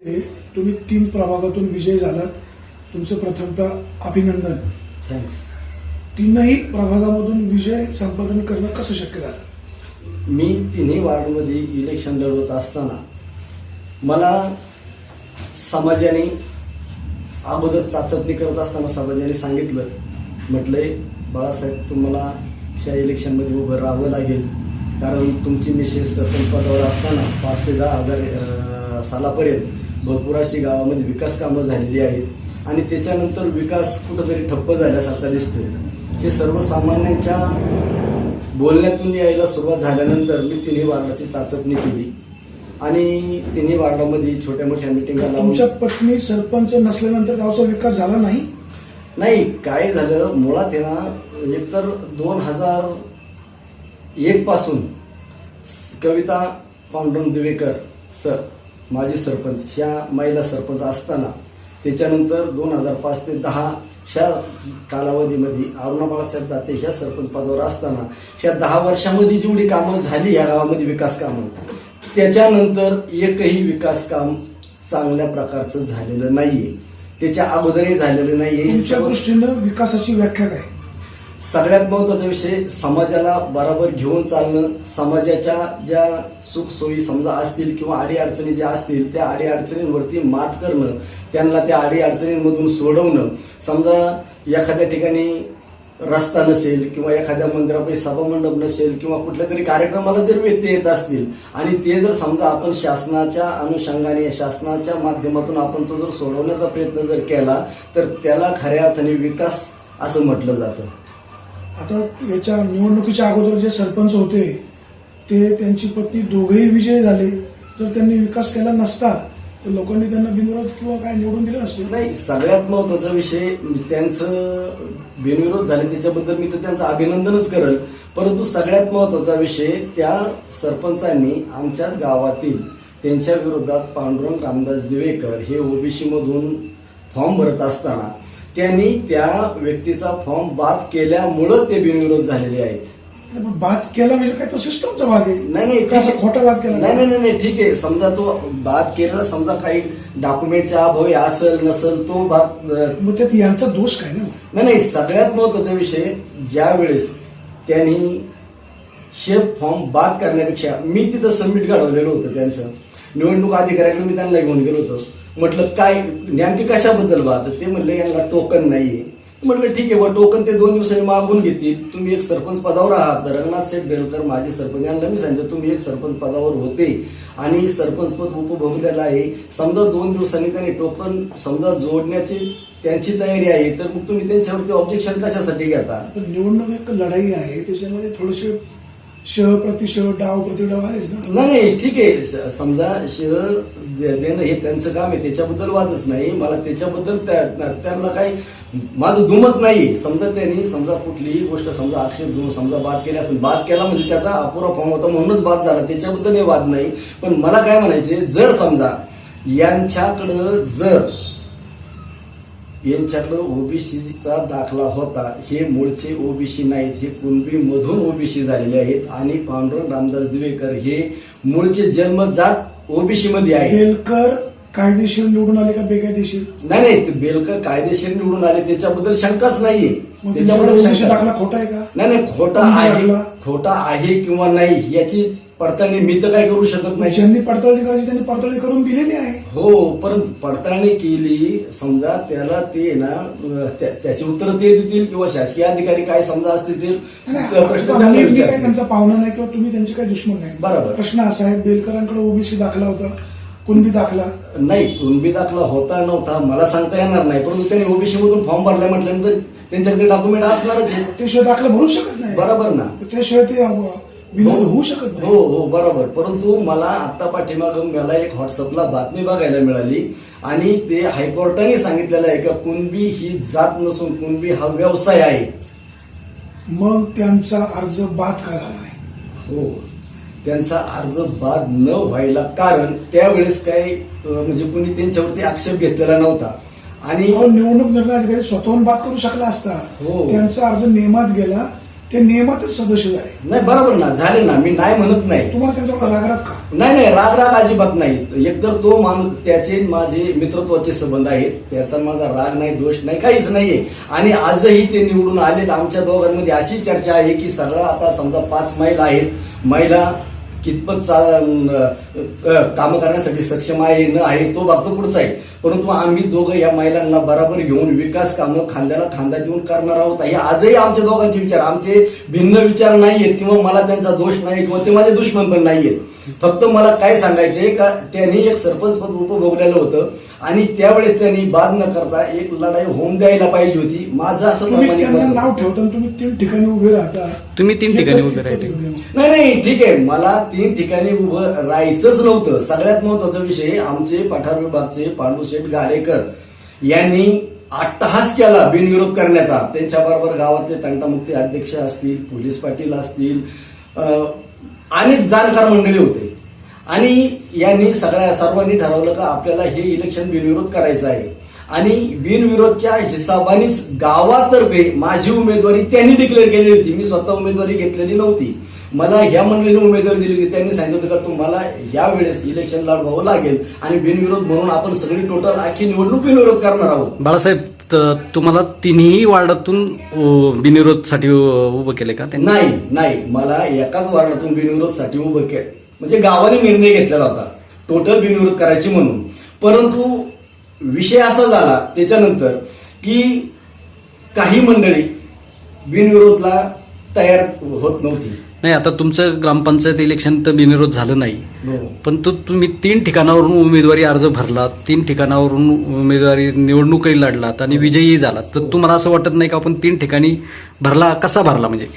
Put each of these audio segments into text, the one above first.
तुम्ही 3 प्रभागातून विजय झालात. तुमचं प्रथमतः अभिनंदन. थँक्स. 3ही प्रभागामधून विजय संपादन करणं कसं शक्य झालं? मी तिन्ही वार्डमध्ये इलेक्शन लढवत असताना मला समाजाने अगोदर चाचपणी करत असताना समाजाने सांगितलं, म्हटलंय बाळासाहेब तुम्हाला या इलेक्शनमध्ये उभं राहावं लागेल, कारण तुमची मिसेस सरपंच पदावर असताना 5 ते 10,000 सालापर्यंत भरपूर अशी गावामध्ये विकास कामं झालेली आहेत आणि त्याच्यानंतर विकास कुठंतरी ठप्प झाल्यासारखा दिसतोय. हे सर्वसामान्यांच्या बोलण्यातून यायला सुरुवात झाल्यानंतर मी तिन्ही वार्डाची चाचपणी केली आणि तिन्ही वार्डामध्ये छोट्या मोठ्या मिटिंगा लावून. तुमच्या पत्नी सरपंच नसल्यानंतर गावचा विकास झाला नाही? नाही, काय झालं मुळात आहे ना, एकतर 2001 पासून कविता पांडुरंग दिवेकर सर माजी सरपंच ह्या महिला सरपंच असताना, त्याच्यानंतर 2005 ते 10 ह्या कालावधीमध्ये अरुणा बाळासाहेब दाते ह्या सरपंच पदावर असताना ह्या 10 वर्षामध्ये जेवढी कामं झाली या गावामध्ये विकास कामं, त्याच्यानंतर एकही विकास काम चांगल्या प्रकारचं झालेलं नाहीये. त्याच्या अगोदरही झालेलं नाहीये. तुमच्या दृष्टीनं विकासाची व्याख्या काय? सगळ्यात महत्वाचा विषय समाजाला बरोबर घेऊन चालणं, समाजाच्या ज्या सुखसोयी समजा असतील किंवा अडीअडचणी ज्या असतील त्या अडीअडचणींवरती मात करणं, त्यांना त्या अडीअडचणींमधून सोडवणं. समजा एखाद्या ठिकाणी रस्ता नसेल किंवा एखाद्या मंदिरापैकी सभामंडप नसेल किंवा कुठल्या तरी कार्यक्रमाला जर व्यत्यय येत असतील आणि ते जर समजा आपण शासनाच्या अनुषंगाने शासनाच्या माध्यमातून आपण तो जर सोडवण्याचा प्रयत्न जर केला तर त्याला खऱ्या अर्थाने विकास असं म्हटलं जातं. आता याच्या निवडणुकीच्या अगोदर जे सरपंच होते ते त्यांची पत्नी दोघेही विजयी झाले. जर त्यांनी विकास केला नसता तर लोकांनी त्यांना बिनविरोध किंवा काय निवडून दिलं नसतं. नाही, सगळ्यात महत्वाचा विषय त्यांचं बिनविरोध झाले त्याच्याबद्दल मी तर त्यांचं अभिनंदनच करेल, परंतु सगळ्यात महत्वाचा विषय त्या सरपंचांनी आमच्याच गावातील त्यांच्या विरोधात पांडुरंग रामदास दिवेकर हे ओबीसी मधून फॉर्म भरत असताना त्यांनी त्या व्यक्तीचा फॉर्म बाद केल्यामुळं ते बिनविरोध झालेले आहेत. बाद केला म्हणजे काय तो सिस्टमचा भाग आहे? नाही, कसं खोटा बाद केला? नाही, ठीक आहे. समजा तो बाद केलेला समजा काही डॉक्युमेंटचा अभाव असेल नसेल तो बाद, मग त्यात यांचा दोष काय ना? नाही, सगळ्यात महत्वाचा विषय ज्या वेळेस त्यांनी शेफ फॉर्म बाद करण्यापेक्षा मी तिथं सबमिट घडवलेलं होतं त्यांचं निवडणूक अधिकाऱ्याकडे मी त्यांना घेऊन गेलो होतो. म्हटलं काय नेमकी कशाबद्दल बाद? ते म्हणले यांना टोकन नाहीये. म्हटलं ठीक आहे, व टोकन ते 2 दिवसांनी मागून घेतील. तुम्ही एक सरपंच पदावर आहात. रंगनाथ सेठ बेलकर माझे सरपंच यांना मी सांगितलं तुम्ही एक सरपंच पदावर होते आणि सरपंच पद उपभोगलेलं आहे. समजा 2 दिवसांनी त्यांनी टोकन समजा जोडण्याची त्यांची तयारी आहे तर मग तुम्ही त्यांच्यावरती ऑब्जेक्शन कशासाठी घेता? निवडणूक एक लढाई आहे, त्याच्यामध्ये थोडेसे शह प्रतिशह डाव प्रतिडाव आलेच ना. नाही, ठीक आहे. समजा शह देणं हे त्यांचं काम आहे, त्याच्याबद्दल वादच नाही. मला त्याच्याबद्दल त्यांना काही माझं दुमत नाही. समजा त्यांनी समजा कुठलीही गोष्ट समजा आक्षेप घेऊन समजा बाद केली असेल, बाद केला म्हणजे त्याचा अपुरा फॉर्म होता म्हणूनच बाद झाला, त्याच्याबद्दल हे वाद नाही. पण मला काय म्हणायचे, जर समजा यांच्याकडं ओबीसीचा दाखला होता, हे मूळचे ओबीसी नाहीत, हे कुणबी मधून ओबीसी झालेले आहेत आणि पांडुरंग रामदास दिवेकर हे मूळचे जन्मजात ओबीसी मध्ये आहे. बेलकर कायदेशीर निवडून आले का बेकायदेशीर? नाही, बेलकर कायदेशीर निवडून आले त्याच्याबद्दल शंकाच नाहीये. त्याच्याबद्दल दाखला खोटा आहे का? नाही, खोटा आहे किंवा नाही याची पडताळणी मी तर काय करू शकत नाही. ज्यांनी पडताळणी करायची त्यांनी पडताळणी करून दिलेली आहे. हो, परंतु पडताळणी केली समजा त्याला ते ना त्याची उत्तर ते देतील किंवा शासकीय अधिकारी काय समजा असतील ते प्रश्न त्यांचा पाहुणा नाही किंवा तुम्ही त्यांचे काही दुश्मन नाही. बरोबर. प्रश्न असा आहे, बेलकरांकडे ओबीसी दाखला होता, कुणबी दाखला नाही. कुणबी दाखला होता नव्हता मला सांगता येणार नाही, परंतु त्यांनी ओबीसी मधून फॉर्म भरला म्हटल्यानंतर त्यांच्याकडे डॉक्युमेंट असणारच आहे. त्याशिवाय दाखला भरू शकत नाही. बरोबर ना. त्याशिवाय ते विनोद होऊ शकत नाही. हो, बरोबर. परंतु मला आता पाठीमागं मला एक व्हॉट्सअपला बातमी बघायला मिळाली आणि ते हायकोर्टाने सांगितलेलं आहे का कुणबी ही जात नसून कुणबी हा व्यवसाय आहे. मग त्यांचा अर्ज बाद का झाला नाही? हो, त्यांचा अर्ज बाद न व्हायला कारण त्यावेळेस काय म्हणजे कुणी त्यांच्यावरती आक्षेप घेतलेला नव्हता आणि निवडणूक निर्णय अधिकारी स्वतःहून बाद करू शकला असता. हो. त्यांचा अर्ज नियमात गेला, ते नियमातच सदस्य झाले. नाही बरोबर ना, झाले ना, मी नाही म्हणत नाही. तुम्हाला त्यांचा रागराग का? नाही, राग अजिबात नाही. एकतर तो माणूस, त्याचे माझे मित्रत्वाचे संबंध आहेत, त्याचा माझा राग नाही, दोष नाही, काहीच नाहीये. आणि आजही ते निवडून आलेत. आमच्या दोघांमध्ये अशी चर्चा आहे की सगळं आता समजा 5 महिला आहेत, महिला कितपत कामं करण्यासाठी सक्षम आहे न आहे तो बघतो पुढचा आहे. परंतु आम्ही दोघं या महिलांना बरोबर घेऊन विकास कामं खांद्याला खांदा देऊन करणार आहोत. हे आजही आमच्या दोघांचे विचार, आमचे भिन्न विचार नाहीयेत किंवा मला त्यांचा दोष नाही किंवा ते माझे दुश्मन पण नाहीयेत. फक्त मला काय सांगायचंय का त्यांनी एक सरपंच पद उपभोगलेलं होतं आणि त्यावेळेस त्यांनी बाद न करता एक लढाई होऊन द्यायला पाहिजे होती. माझं असं तुम्ही प्रामाणिक त्यांना मत. नाव ठेवता, तुम्ही 3 ठिकाणी उभे राहता. तुम्ही 3 ठिकाणी उभे राहते. नाही ठीक आहे, मला 3 ठिकाणी उभं राहायचंच नव्हतं. सगळ्यात महत्वाचा विषय, आमचे पठार विभागचे पांडुशेठ गाडेकर यांनी अट्टहास केला बिनविरोध करण्याचा. त्यांच्याबरोबर गावातले तंटामुक्ती अध्यक्ष असतील, पोलीस पाटील असतील, अनेक जाणकार मंडळी होते. आणि यांनी सर्वांनी ठरवलं का आपल्याला हे इलेक्शन बिनविरोध करायचं आहे. आणि बिनविरोधच्या हिसाबानेच गावातर्फे माझी उमेदवारी त्यांनी डिक्लेअर केली होती. मी स्वतः उमेदवारी घेतलेली नव्हती. मला ह्या मंडळीने उमेदवारी दिली होती. त्यांनी सांगितलं होतं का तुम्हाला या वेळेस इलेक्शन लढवावं लागेल आणि बिनविरोध म्हणून आपण सगळी टोटल आखी निवडणूक बिनविरोध करणार आहोत. बाळासाहेब, तुम्हाला तिन्ही वार्डातून बिनविरोधसाठी उभं केले का त्यांनी? नाही, मला एकाच वार्डातून बिनविरोधसाठी उभं केलं. म्हणजे गावाने निर्णय घेतलेला होता टोटल बिनविरोध करायची म्हणून. परंतु विषय असा झाला त्याच्यानंतर की काही मंडळी बिनविरोधला तयार होत नव्हती. नाही, आता तुमचं ग्रामपंचायत इलेक्शन तर बिनविरोध झालं नाही, पण तुम्ही 3 ठिकाणावरून उमेदवारी अर्ज भरलात, 3 ठिकाणावरून उमेदवारी निवडणूकही लढलात आणि विजयी झालात. तर तुम्हाला असं वाटत नाही का आपण 3 ठिकाणी भरला, कसा भरला? म्हणजे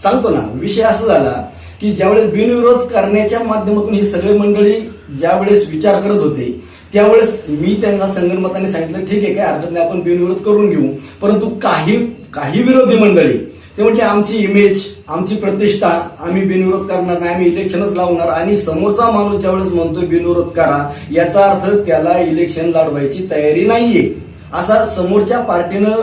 सांगतो ना, विषय असा झाला की ज्यावेळेस बिनविरोध करण्याच्या माध्यमातून ही सगळी मंडळी ज्यावेळेस विचार करत होते त्यावेळेस मी त्यांना संगनमताने सांगितलं ठीक आहे, काय हरकत नाही, आपण बिनविरोध करून घेऊ. परंतु काही विरोधी मंडळी ते म्हणजे आमची इमेज, आमची प्रतिष्ठा, आम्ही बिनविरोध करणार नाही, आम्ही इलेक्शनच लावणार. आणि समोरचा माणूस ज्यावेळेस म्हणतोय बिनविरोध करा, याचा अर्थ त्याला इलेक्शन लढवायची तयारी नाहीये असा समोरच्या पार्टीनं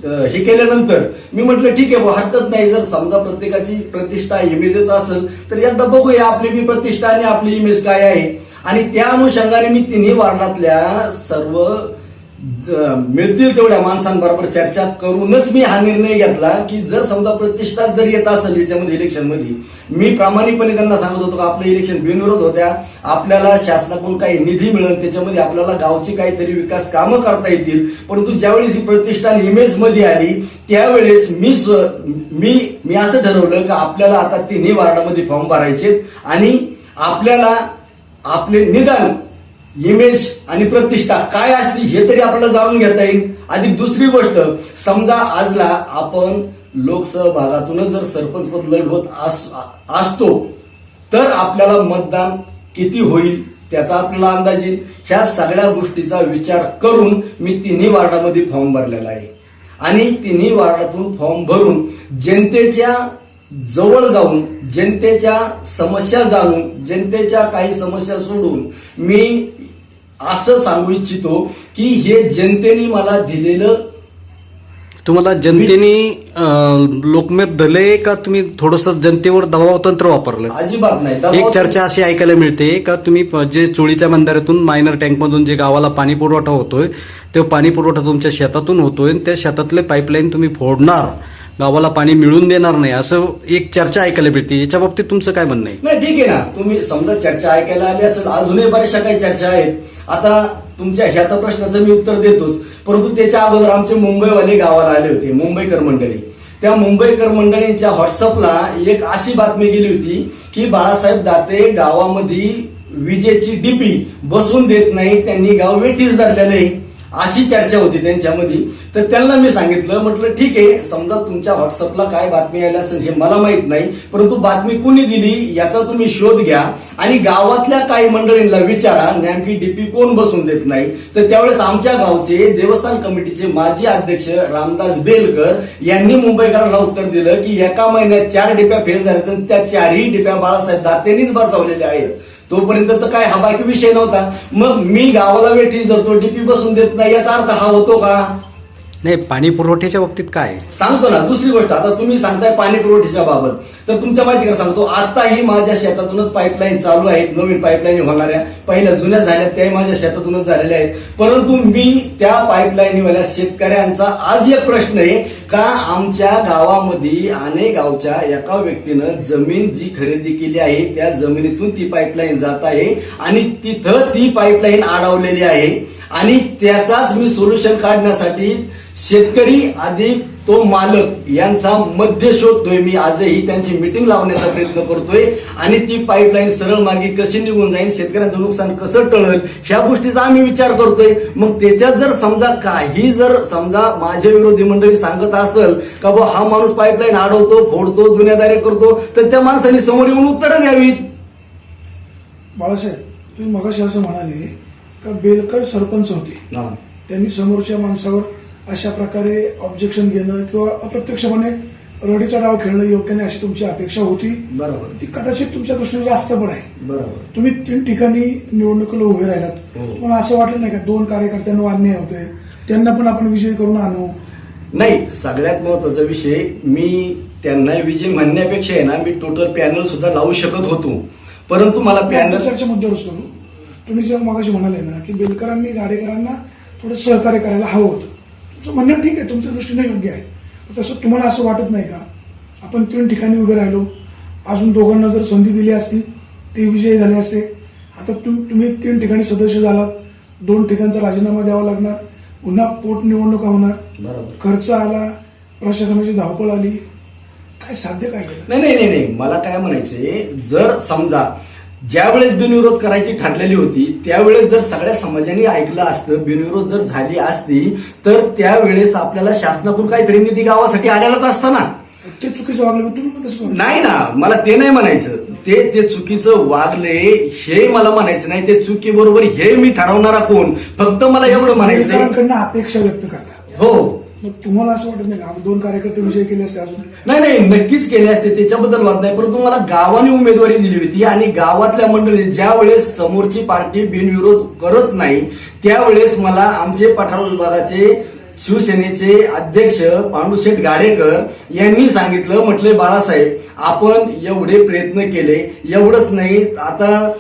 हे केल्यानंतर मी म्हटलं ठीक आहे, हरकत नाही. जर समजा प्रत्येकाची प्रतिष्ठा इमेजच असेल तर एकदा बघूया आपली बी प्रतिष्ठा आणि आपली इमेज काय आहे. आणि त्या अनुषंगाने मी तिन्ही वार्डातल्या सर्व मिळतील तेवढ्या माणसांबरोबर चर्चा करूनच मी हा निर्णय घेतला की जर समजा प्रतिष्ठा जर येत असेल याच्यामध्ये इलेक्शन मध्ये, मी प्रामाणिकपणे त्यांना सांगत होतो की आपलं इलेक्शन बिनविरोध होत्या, आपल्याला शासनाकडून काही निधी मिळेल, त्याच्यामध्ये आपल्याला गावची काहीतरी विकास कामं करता येतील. परंतु ज्यावेळेस ही प्रतिष्ठा इमेज मध्ये आली त्यावेळेस मी असं ठरवलं की आपल्याला आता तिन्ही वार्डामध्ये फॉर्म भरायचे आणि आपल्याला आपले निदान इमेज आणि प्रतिष्ठा काय असते हे तरी आपल्याला जाणून घेता येईल. आणि दुसरी गोष्ट, समजा आजला आपण लोकसहभागातूनच जर सरपंच पद लढवत असतो तर आपल्याला मतदान किती होईल त्याचा आपल्याला अंदाज येईल. ह्या सगळ्या गोष्टीचा विचार करून मी तिन्ही वार्डामध्ये फॉर्म भरलेला आहे. आणि तिन्ही वार्डातून फॉर्म भरून जनतेच्या जवळ जाऊन, जनतेच्या समस्या जाणून, जनतेच्या काही समस्या सोडून मी असं सांगू इच्छितो की हे जनतेने मला दिलेलं. तुम्हाला जनतेने लोकमत दिले का तुम्ही थोडस जनतेवर दबाव तंत्र वापरलं? अजिबात नाही. एक चर्चा अशी ऐकायला मिळते का तुम्ही जे चोळीच्या बंधाऱ्यातून मायनर टँकमधून जे गावाला पाणी पुरवठा होतोय तो पाणी पुरवठा तुमच्या शेतातून होतोय, त्या शेतातले पाईपलाईन तुम्ही फोडणार, गावाला पाणी मिळून देणार नाही, असं एक चर्चा ऐकायला मिळते. याच्या बाबतीत तुमचं काय म्हणणं आहे? नाही ठीक आहे ना, तुम्ही समजा चर्चा ऐकायला आली असेल, अजूनही बऱ्याचशा काही चर्चा आहेत. आता तुमच्या ह्या तर प्रश्नाचं मी उत्तर देतोच, परंतु त्याच्या अगोदर आमचे मुंबईवाले गावाला आले होते, मुंबईकर मंडळी. त्या मुंबईकर मंडळींच्या व्हॉट्सअपला एक अशी बातमी गेली होती की बाळासाहेब दाते गावामध्ये विजेची डीपी बसवून देत नाही, त्यांनी गाव वेठीस धरलेले, अशी चर्चा होती त्यांच्यामध्ये. तर त्यांना मी सांगितलं, म्हटलं ठीक आहे, समजा तुमच्या व्हॉट्सअपला काय बातमी आली असेल हे मला माहित नाही, परंतु बातमी कुणी दिली याचा तुम्ही शोध घ्या आणि गावातल्या काही मंडळींना विचारा नेमकी डीपी कोण बसून देत नाही. तर त्यावेळेस आमच्या गावचे देवस्थान कमिटीचे माजी अध्यक्ष रामदास बेलकर यांनी मुंबईकरांना उत्तर दिलं की एका महिन्यात 4 डिप्या फेल झाल्या तर त्या 4ही डिप्या बाळासाहेब दातेंनीच बसवलेल्या आहेत. तोपर्यंत तर काय हा बाकी विषय नव्हता. मग मी गावाला वेठीस धरतो, डीपी बसून देत नाही, याचा अर्थ हा होतो का? नाही, पाणी पुरवठ्याच्या बाबतीत काय? सांगतो ना. दुसरी गोष्ट, आता तुम्ही सांगताय पाणी पुरवठ्याच्या बाबत, तर तुमच्या माहिती का सांगतो, आताही माझ्या शेतातूनच पाईपलाईन चालू आहेत, नवीन पाईपलाईन होणाऱ्या, पहिल्या जुन्या झाल्या त्याही माझ्या शेतातूनच झालेल्या आहेत. परंतु मी त्या पाईपलाईनवाल्या शेतकऱ्यांचा आज एक प्रश्न आहे का आमच्या गावामध्ये अनेक गावच्या एका व्यक्तीनं जमीन जी खरेदी केली आहे त्या जमिनीतून ती पाईपलाईन जात आहे आणि तिथं ती पाईपलाईन अडवलेली आहे आणि त्याचाच मी सोल्युशन काढण्यासाठी शेतकरी अधिक तो मालक यांचा मध्य शोधतोय. मी आजही त्यांची मिटिंग लावण्याचा प्रयत्न करतोय आणि ती पाईपलाईन सरळ मागे कशी निघून जाईल, शेतकऱ्यांचं नुकसान कसं टळेल ह्या गोष्टीचा आम्ही विचार करतोय. मग त्याच्यात जर समजा माझे विरोधी मंडळी सांगत असेल का बा हा माणूस पाईपलाईन अडवतो, फोडतो, दुनियादारी करतो, तर त्या माणसाने समोर येऊन उत्तरं द्यावीत. बाळासाहेब, तुम्ही मगाशी असं म्हणाले का बेलकर सरपंच होते, त्यांनी समोरच्या माणसावर अशा प्रकारे ऑब्जेक्शन घेणं किंवा अप्रत्यक्षपणे रडीचा डाव खेळणं योग्य नाही अशी तुमची अपेक्षा होती. बरोबर. ती कदाचित तुमच्या दृष्टीने जास्त पण आहे. बरोबर. तुम्ही 3 ठिकाणी निवडणुकीला उभे राहिलात, तुम्हाला असं वाटलं नाही का 2 कार्यकर्त्यांना अन्याय होतोय, त्यांना पण आपण विजयी करून आणू? नाही, सगळ्यात महत्वाचा विषय, मी त्यांना विजय म्हणण्यापेक्षा आहे ना, मी टोटल पॅनल सुद्धा लावू शकत होतो, परंतु मला पॅनल चर्चा मुद्द्यावरच करू. तुम्ही जेव्हा मगाशी म्हणाले ना की बेलकरांनी गाडेकरांना थोडं सहकार्य करायला हवं होतं, तुमचं म्हणणं ठीक आहे, तुमच्या दृष्टीने योग्य आहे. तसं तुम्हाला असं वाटत नाही का आपण 3 ठिकाणी उभे राहिलो, अजून दोघांना जर संधी दिली असती ते विजयी झाले असते? आता तुम्ही 3 ठिकाणी सदस्य झालात, 2 ठिकाणचा राजीनामा द्यावा लागणार, पुन्हा पोटनिवडणुका होणार, बरोबर, खर्च आला, प्रशासनाची धावपळ आली, काय साध्य काय केलं? नाही, मला काय म्हणायचंय, जर समजा ज्या वेळेस बिनविरोध करायची ठरलेली होती त्यावेळेस जर सगळ्या समाजाने ऐकलं असतं, बिनविरोध जर झाली असती, तर त्यावेळेस आपल्याला शासनाकडून काहीतरी निधी गावासाठी आलेलाच असता ना. ते चुकीचं वागलं तुम्ही पण तसं नाही ना, मला ते नाही म्हणायचं. ते चुकीचं वागले हे मला म्हणायचं नाही, ते चुकी बरोबर हे मी ठरवणारा कोण, फक्त मला एवढं म्हणायचं. अपेक्षा व्यक्त करता. हो, मग तुम्हाला असं वाटत नाही का 2 कार्यकर्ते विजय केले असते अजून? नाही, नक्कीच केले असते, त्याच्याबद्दल वाद नाही, परंतु मला गावाने उमेदवारी दिली होती आणि गावातल्या मंडळी ज्या वेळेस समोरची पार्टी बिनविरोध करत नाही त्यावेळेस मला आमचे पठार विभागाचे शिवसेनेचे अध्यक्ष पांडुशेठ गाडेकर यांनी सांगितलं, म्हटले बाळासाहेब आपण एवढे प्रयत्न केले, एवढंच नाही, आता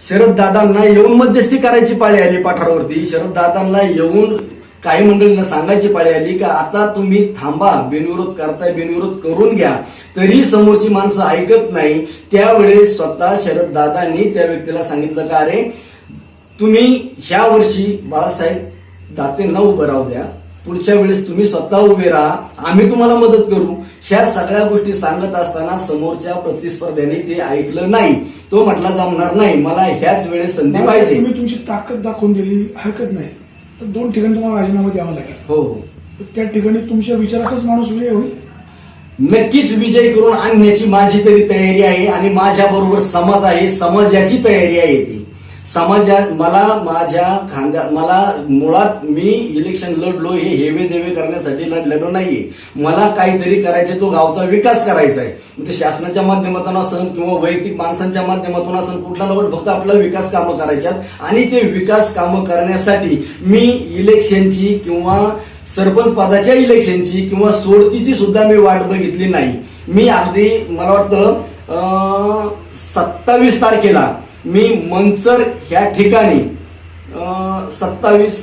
शरद दादांना येऊन मध्यस्थी करायची पाळी आली पठारावरती, शरद दादांना येऊन काही मंडळींना सांगायची पाळी आली का आता तुम्ही थांबा, बिनविरोध करताय, बिनविरोध करून घ्या, तरी समोरची माणसं ऐकत नाही. त्यावेळेस स्वतः शरद दादांनी त्या व्यक्तीला सांगितलं का अरे तुम्ही ह्या वर्षी बाळासाहेब दातेंना उभं राहू द्या, पुढच्या वेळेस तुम्ही स्वतः उभे राहा, आम्ही तुम्हाला मदत करू. ह्या सगळ्या गोष्टी सांगत असताना समोरच्या प्रतिस्पर्ध्याने ते ऐकलं नाही. तो म्हटला जमणार नाही, मला ह्याच वेळेस संधी पाहिजे. तुम्ही तुमची ताकद दाखवून दिली, हरकत नाही, तर 2 ठिकाणी तुम्हाला राजीनामा द्यावा लागेल. हो, त्या ठिकाणी तुमच्या विचाराचाच माणूस विजय होईल. नक्कीच विजय करून आणण्याची माझी तरी तयारी आहे आणि माझ्या बरोबर समाज आहे, समाजाची तयारी आहे. ती समाजात मला मुळात मी इलेक्शन लढलो हे हेवे देवे करण्यासाठी लढलेलो नाहीये. मला काहीतरी करायचं, तो गावचा विकास करायचा आहे. ते शासनाच्या माध्यमातून असेल किंवा वैयक्तिक माणसांच्या माध्यमातून असेल, कुठला नव्हतं, फक्त आपल्याला विकास कामं करायच्यात आणि ते विकास कामं करण्यासाठी मी इलेक्शनची किंवा सरपंच पदाच्या इलेक्शनची किंवा सोडतीची सुद्धा मी वाट बघितली नाही. मी अगदी मला वाटतं 27 तारखेला मी मंचर ह्या ठिकाणी 27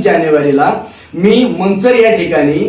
जानेवारीला मी मंचर या ठिकाणी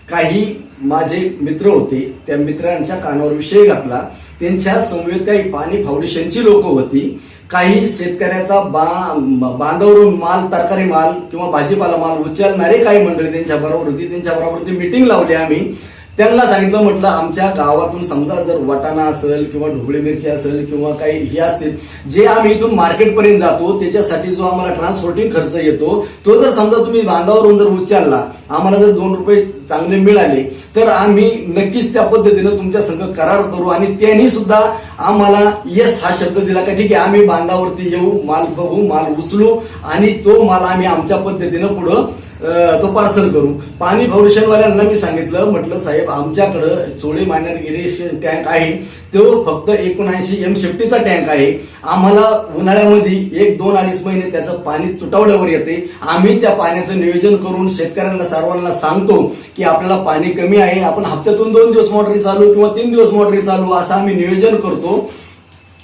काही माझे मित्र होते, त्या मित्रांच्या कानावर विषय घातला. त्यांच्या समवेत काही पाणी फाउंडेशनची लोक होती, काही शेतकऱ्याचा बांधावरून माल, तरकारी माल किंवा भाजीपाला माल उचलणारे काही मंडळी त्यांच्या बरोबर होती. त्यांच्या बरोबर ती मिटिंग लावली आम्ही. त्यांना सांगितलं, म्हटलं आमच्या गावातून समजा जर वाटाणा असेल किंवा ढोबळी मिरची असेल किंवा काही हे असतील जे आम्ही इथून मार्केटपर्यंत जातो त्याच्यासाठी जो आम्हाला ट्रान्सपोर्टिंग खर्च येतो, तो जर समजा तुम्ही बांधावरून जर उचलला, आम्हाला जर 2 रुपये चांगले मिळाले तर आम्ही नक्कीच त्या पद्धतीनं तुमच्या संग करार करू. आणि त्यांनी सुद्धा आम्हाला येस हा शब्द दिला का ठीक आहे आम्ही बांधावरती येऊ, माल बघू, माल उचलू आणि तो माल आम्ही आमच्या पद्धतीनं पुढं तो पार्सल करू. पाणी फाउंडेशनवाल्यांना मी सांगितलं, म्हटलं साहेब आमच्याकडं चोळी मायनर इरिगेशन टँक आहे, तो फक्त 79 M50चा टँक आहे. आम्हाला उन्हाळ्यामध्ये 1-2-2.5 महिने त्याचं पाणी तुटवड्यावर येते. आम्ही त्या पाण्याचं नियोजन करून शेतकऱ्यांना सर्वांना सांगतो की आपल्याला पाणी कमी आहे, आपण हप्त्यातून 2 दिवस मोटरी चालू किंवा 3 दिवस मोटरी चालू असं आम्ही नियोजन करतो.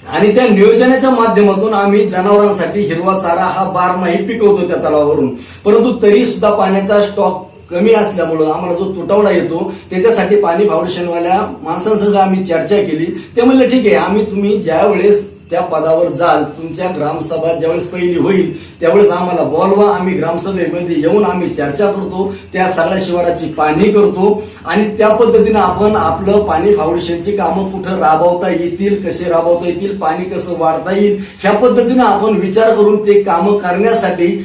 आणि त्या नियोजनाच्या माध्यमातून आम्ही जनावरांसाठी हिरवा चारा हा बारमाही पिकवतो त्या तलावावरून. परंतु तरी सुद्धा पाण्याचा स्टॉक कमी असल्यामुळं आम्हाला जो तुटवडा येतो त्याच्यासाठी पाणी फाउंडेशनवाल्या माणसांसंग आम्ही चर्चा केली. ते म्हणले ठीक आहे, आम्ही तुम्ही ज्या वेळेस त्या पदावर जाल, तुमच्या ग्रामसभा ज्यावेळेस पहिली होईल त्यावेळेस आम्हाला बोलवा, आम्ही ग्रामसभेमध्ये येऊन आम्ही चर्चा करतो, त्या सगळ्या शिवाराची पाहणी करतो आणि त्या पद्धतीनं आपण आपलं पाणी फाउंडेशनची कामं कुठं राबवता येतील, कसे राबवता येतील, पाणी कसं वाढता येईल ह्या पद्धतीनं आपण विचार करून ते कामं करण्यासाठी